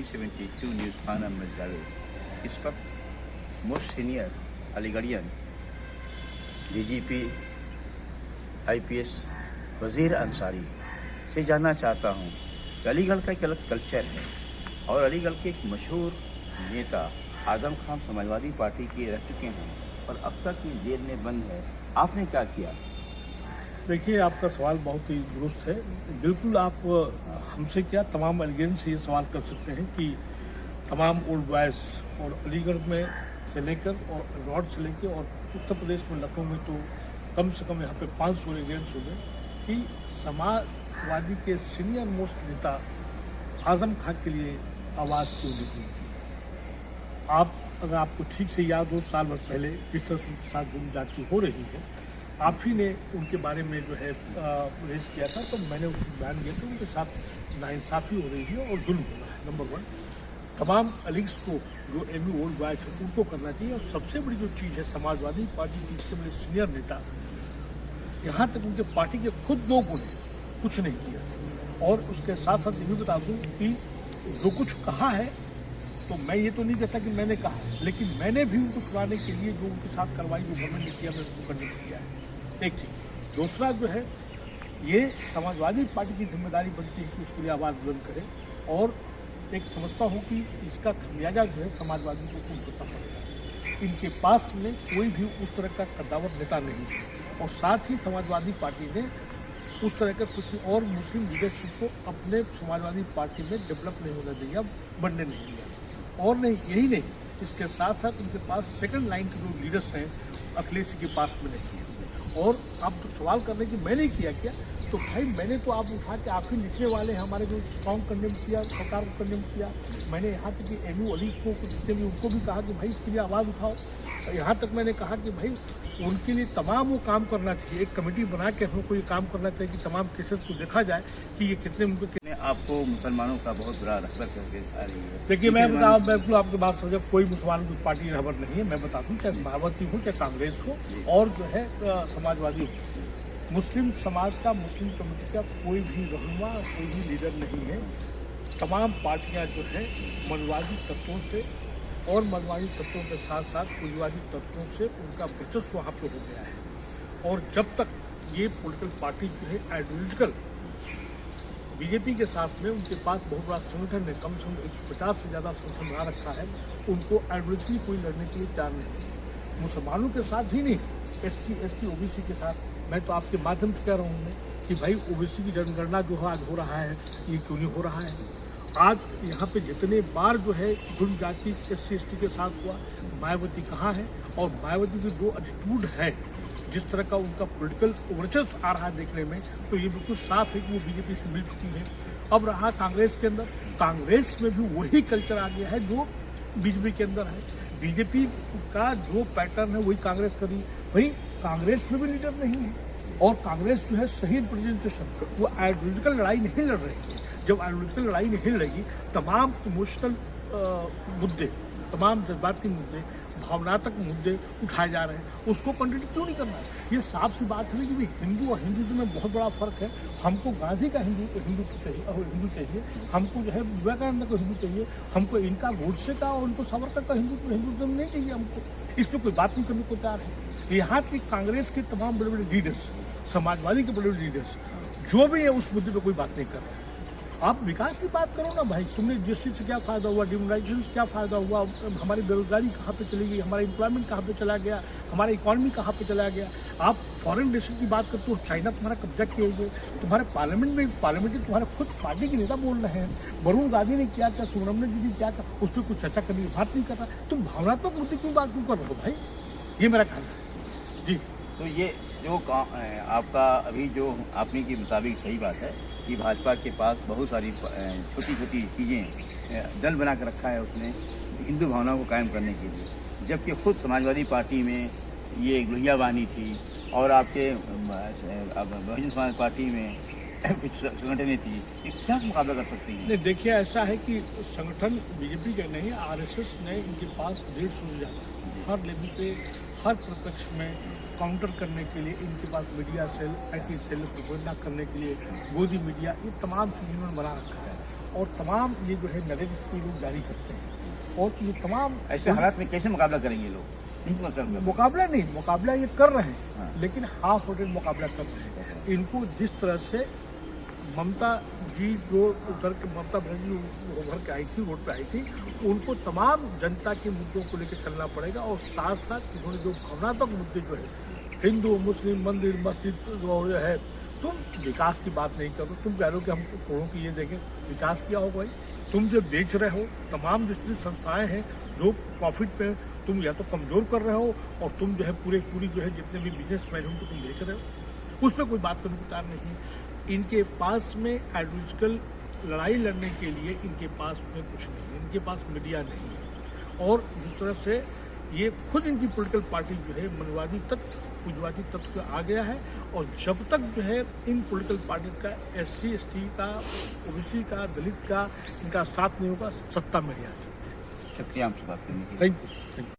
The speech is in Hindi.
1972 न्यूज़ खान अहमद जावेद इस वक्त मोस्ट सीनियर अलीगढ़ियन डीजीपी आईपीएस वज़ीर अंसारी से जानना चाहता हूँ कि अलीगढ़ का एक अलग कल्चर है और अलीगढ़ के एक मशहूर नेता आज़म खान समाजवादी पार्टी के रह चुके हैं और अब तक जेल में बंद है। आपने क्या किया? देखिए, आपका सवाल बहुत ही दुरुस्त है। बिल्कुल आप हमसे क्या तमाम अलीगढ़ से ये सवाल कर सकते हैं कि तमाम ओल्ड बॉयज़ और अलीगढ़ में से लेकर और नॉर्थ से लेकर और उत्तर प्रदेश में लखनऊ में तो कम से कम यहाँ पे 500 एलिगेंस हो गए कि समाजवादी के सीनियर मोस्ट नेता आज़म खान के लिए आवाज़ क्यों नहीं की। आप अगर आपको ठीक से याद हो, साल भर पहले जिस तरह से उनके साथ गुमजाची हो रही है, आप ही ने उनके बारे में जो है रेज किया था, तो मैंने उसको बयान दिया था उनके साथ नाइंसाफ़ी हो रही है और जुल्म हो रहा है। नंबर 1, तमाम अलीग्स को जो एमी ओल्ड बॉयज है उनको करना चाहिए। और सबसे बड़ी जो चीज़ है, समाजवादी पार्टी के इतने बड़े सीनियर नेता, यहाँ तक उनके पार्टी के खुद लोगों ने कुछ नहीं किया। और उसके साथ साथ ये भी बता दूँ कि जो कुछ कहा है, तो मैं ये तो नहीं कहता कि मैंने कहा, लेकिन मैंने भी उनको छुड़ाने के लिए जो उनके साथ कार्रवाई जो गवर्नमेंट ने किया, मैंने उसको करने किया है। एक चीज़। दूसरा जो है, ये समाजवादी पार्टी की जिम्मेदारी बनती है कि उसके लिए आवाज़ बुलंद करे। और एक समझता हूँ कि इसका खमियाजा जो है समाजवादी को कुछ करना पड़ेगा। इनके पास में कोई भी उस तरह का कद्दावर नेता नहीं है और साथ ही समाजवादी पार्टी ने उस तरह का किसी और मुस्लिम लीडरशिप को अपने समाजवादी पार्टी में डेवलप नहीं होने दिया, बनने नहीं दिया। और नहीं, यही नहीं, इसके साथ साथ उनके पास सेकंड लाइन के जो लीडर्स हैं अखिलेश जी के पास में नहीं है। और आप तो सवाल करने की मैंने किया क्या, तो भाई मैंने तो आप उठा के आप ही लिखने वाले हमारे जो स्ट्रॉन्ग कंडेम किया, सरकार को कंडेम किया। मैंने यहाँ तक कि एमी अली को जितने भी उनको भी कहा कि भाई इसके लिए आवाज़ उठाओ। यहाँ तक मैंने कहा कि भाई उनके लिए तमाम वो काम करना चाहिए, एक कमेटी बना के हमको ये काम करना चाहिए कि तमाम केसेस को देखा जाए कि ये कितने उनको आपको मुसलमानों का बहुत बुरा रखबर करके आ रही है। देखिए, मैं बताऊँ, बिल्कुल आपकी बात समझा, कोई मुसलमानों की पार्टी रहबर नहीं है। मैं बता दूँ, चाहे मायावती हो, चाहे कांग्रेस हो और जो है समाजवादी हो, मुस्लिम समाज का, मुस्लिम कम्युनिटी का कोई भी रहनुमा, कोई भी लीडर नहीं है। तमाम पार्टियां जो है मनवादी तत्वों से और मनवादी तत्वों के साथ साथ पूंजीवादी तत्वों से उनका वर्चस्व वहाँ पे हो गया है। और जब तक ये पॉलिटिकल पार्टी जो है आइडियोलॉजिकल बीजेपी के साथ में उनके पास बहुत बड़ा संगठन है, कम से कम 150 से ज़्यादा संगठन बना रखा है, उनको आइडियोलॉजिकली कोई लड़ने के लिए तैयार नहीं। मुसलमानों के साथ ही नहीं, SC ST OBC के साथ। मैं तो आपके माध्यम से कह रहा हूँ कि भाई OBC की जनगणना जो है आज हो रहा है, ये क्यों नहीं हो रहा है? आज यहाँ पे जितने बार जो है जुर्म जाति SC ST के साथ हुआ, मायावती कहाँ है? और मायावती की जो एटीट्यूड है, जिस तरह का उनका पॉलिटिकल वर्चस्व आ रहा है देखने में, तो ये बिल्कुल साफ है कि वो बीजेपी से मिल चुकी है। अब रहा कांग्रेस के अंदर, कांग्रेस में भी वही कल्चर आ गया है जो बीजेपी के अंदर है। बीजेपी का जो पैटर्न है वही कांग्रेस का भी, वही कांग्रेस में भी लीडर नहीं है। और कांग्रेस जो है सही रिप्रेजेंटेशन, वो आइडियोलॉजिकल लड़ाई नहीं लड़ रही है। जब आइडियोलॉजिकल लड़ाई नहीं लड़ेगी, तमाम इमोशनल मुद्दे, तमाम जज्बाती मुद्दे, भावनात्मक मुद्दे उठाए जा रहे हैं, उसको कंटिन्यू क्यों नहीं करना है? ये साफ सी बात है कि हिंदू और हिंदुइज्म में बहुत बड़ा फर्क है। हमको गांधी का हिंदू चाहिए, हमको जो है विवेकानंद का हिंदू चाहिए, हमको इनका गोडसे का और उनको सावरकर का हिंदुइज्म नहीं चाहिए। हमको इस पर कोई बात नहीं करने को तैयार है। यहाँ की कांग्रेस के तमाम बड़े बड़े लीडर्स, समाजवादी के बड़े बड़े लीडर्स, जो भी है उस मुद्दे पर कोई बात नहीं कर रहे हैं। आप विकास की बात करो ना भाई, तुमने जीएसटी से क्या फ़ायदा हुआ, डिमोनेटाइजेशन से क्या फ़ायदा हुआ, हमारी बेरोजगारी कहाँ पे चली गई, हमारा एम्प्लॉयमेंट कहाँ पे चला गया, हमारा इकॉनमी कहाँ पे चला गया। आप फॉरेन देशों की बात करते हो, चाइना तुम्हारा कब्जा किए हुए, तुम्हारे पार्लियामेंट में तुम्हारे खुद पार्टी के नेता बोल रहे हैं, वरुण गांधी ने क्या क्या, सुब्रमण्यम जी ने क्या क्या, उस पर कुछ चर्चा करने की बात नहीं कर रहा। तुम भावनात्मक मुद्दे क्यों बात क्यों कर रहे हो भाई? ये मेरा कहना है जी। तो ये जो आपका अभी जो आपने के मुताबिक सही बात है कि भाजपा के पास बहुत सारी छोटी छोटी चीज़ें दल बना कर रखा है उसने हिंदू भावनाओं को कायम करने के लिए, जबकि खुद समाजवादी पार्टी में ये लोहिया वाहिनी थी और आपके बहुजन समाज पार्टी में कुछ संगठनें थी, ये क्या मुकाबला कर सकती हैं? नहीं, देखिए, ऐसा है कि संगठन बीजेपी के नहीं, RSS ने इनके पास 150 से ज़्यादा हर लेवल पे, हर प्रत्यक्ष में काउंटर करने के लिए इनके पास media cell, IT cell, propaganda करने के लिए गोदी मीडिया, ये तमाम चीज़ इन्होंने बना रखा है। और तमाम ये जो है नरेटिव ये लोग जारी करते हैं और ये तमाम ऐसे हालात में कैसे मुकाबला करेंगे लोग? मुकाबला नहीं, मुकाबला ये कर रहे हैं हाँ। लेकिन हाफ हार्टेड मुकाबला कर रहे हैं। इनको जिस तरह से ममता जी जो उधर के ममता बनर्जी उभर के आई थी, रोड पे आई थी, उनको तमाम जनता के मुद्दों को लेकर चलना पड़ेगा और साथ साथ उन्होंने जो भावनात्मक मुद्दे जो है हिंदू मुस्लिम मंदिर मस्जिद जो है, तुम विकास की बात नहीं करो, तुम कह रहे हो कि हम करोड़ों की ये देखें, विकास किया हो भाई? तुम जो बेच रहे हो तमाम जितनी संस्थाएं हैं जो प्रॉफिट पे तुम या तो कमज़ोर कर रहे हो और तुम जो है पूरी जो है जितने भी बिजनेसमैन हैं उनको तुम बेच रहे हो, उस पर कोई बात करने को तैयार नहीं। इनके पास में आइडियोलॉजिकल लड़ाई लड़ने के लिए इनके पास में कुछ नहीं है, इनके पास मीडिया नहीं है और जिस तरह से ये खुद इनकी पॉलिटिकल पार्टी जो है मनवादी तत्व पूंजवादी तत्व पे आ गया है और जब तक जो है इन पॉलिटिकल पार्टी का SC ST का OBC का दलित का इनका साथ नहीं होगा, सत्ता में नहीं आ सकती। शुक्रिया आपसे बात करने के लिए। Thank you.